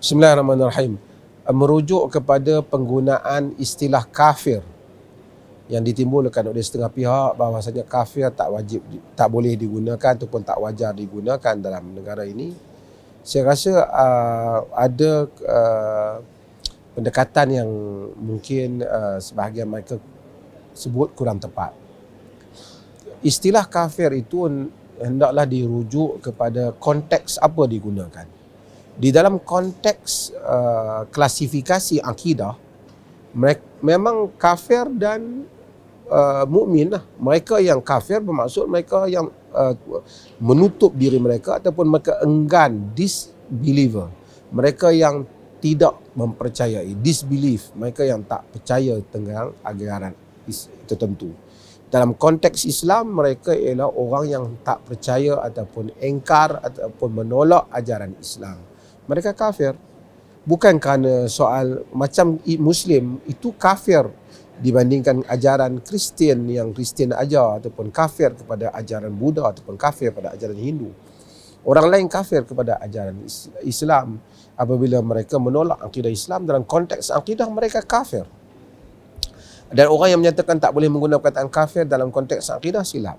Bismillahirrahmanirrahim. Merujuk kepada penggunaan istilah kafir yang ditimbulkan oleh setengah pihak bahawasanya kafir tak boleh digunakan ataupun tak wajar digunakan dalam negara ini. Saya rasa ada pendekatan yang mungkin sebahagian mereka sebut kurang tepat. Istilah kafir itu hendaklah dirujuk kepada konteks apa digunakan. Di dalam konteks klasifikasi akidah, memang kafir dan mukmin lah. Mereka yang kafir bermaksud mereka yang menutup diri mereka ataupun mereka enggan, disbeliever. Mereka yang tidak mempercayai, disbelief, mereka yang tak percaya tentang ajaran tertentu. Dalam konteks Islam, mereka ialah orang yang tak percaya ataupun engkar ataupun menolak ajaran Islam. Mereka kafir. Bukan kerana soal macam Muslim itu kafir dibandingkan ajaran Kristian yang Kristian ajar, ataupun kafir kepada ajaran Buddha, ataupun kafir pada ajaran Hindu. Orang lain kafir kepada ajaran Islam apabila mereka menolak akidah Islam. Dalam konteks akidah mereka kafir. Dan orang yang menyatakan tak boleh menggunakan perkataan kafir dalam konteks akidah silap.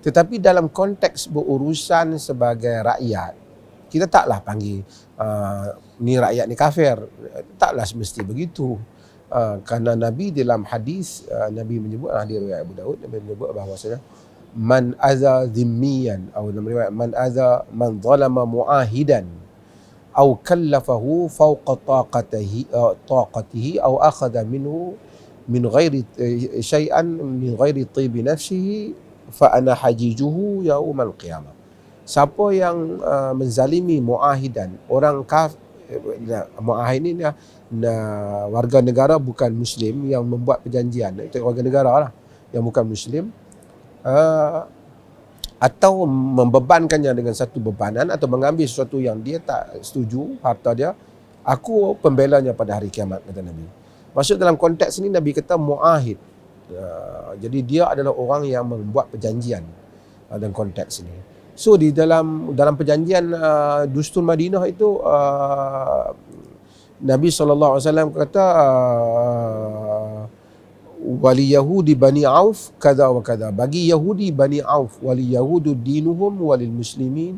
Tetapi dalam konteks berurusan sebagai rakyat, kita taklah panggil ni rakyat ni kafir. Taklah semesti begitu. Kerana Nabi dalam hadis, Nabi menyebut, hadis riwayat Abu Daud, Nabi menyebut bahawasanya man adza dhimmiyan, atau dalam riwayat man adza man zalama muahidan atau kallafahu fawqa taqatihi atau akhadha minhu min ghairi syai'an min ghairi tibi nafsihi fa ana hajijuhu yaumal qiyamah. Siapa yang menzalimi muahidan, orang kafir, muahid ini warga negara bukan Muslim yang membuat perjanjian, itu warga negara lah yang bukan Muslim, atau membebankannya dengan satu bebanan atau mengambil sesuatu yang dia tak setuju, harta dia, aku pembelanya pada hari kiamat, kata Nabi. Maksud dalam konteks ini Nabi kata muahid. Jadi dia adalah orang yang membuat perjanjian dalam konteks ini. So di dalam perjanjian Dustur Madinah itu Nabi SAW kata wali Yahudi Bani Auf kada wa kada. Bagi Yahudi Bani Auf, wali Yahudu dinuhum walil muslimin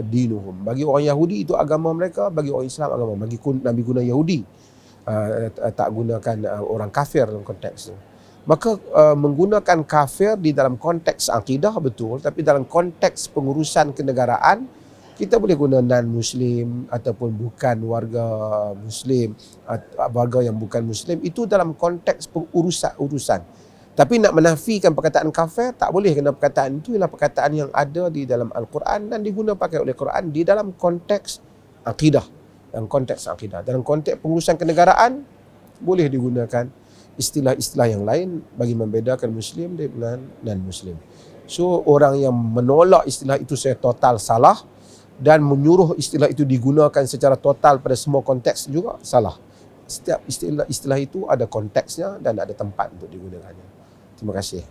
dinuhum. Bagi orang Yahudi itu agama mereka, bagi orang Islam agama. Bagi Nabi guna Yahudi, tak gunakan orang kafir dalam konteks itu. Maka menggunakan kafir di dalam konteks akidah betul, tapi dalam konteks pengurusan kenegaraan kita boleh guna non-Muslim ataupun bukan warga Muslim, warga yang bukan Muslim, itu dalam konteks urusan. Tapi nak menafikan perkataan kafir tak boleh, kerana perkataan itu ialah perkataan yang ada di dalam Al-Quran dan diguna pakai oleh Quran di dalam konteks akidah. Dalam konteks akidah, dalam konteks pengurusan kenegaraan boleh digunakan istilah-istilah yang lain bagi membedakan Muslim dengan non-Muslim. So orang yang menolak istilah itu secara total salah, dan menyuruh istilah itu digunakan secara total pada semua konteks juga salah. Setiap istilah itu ada konteksnya dan ada tempat untuk digunakannya. Terima kasih.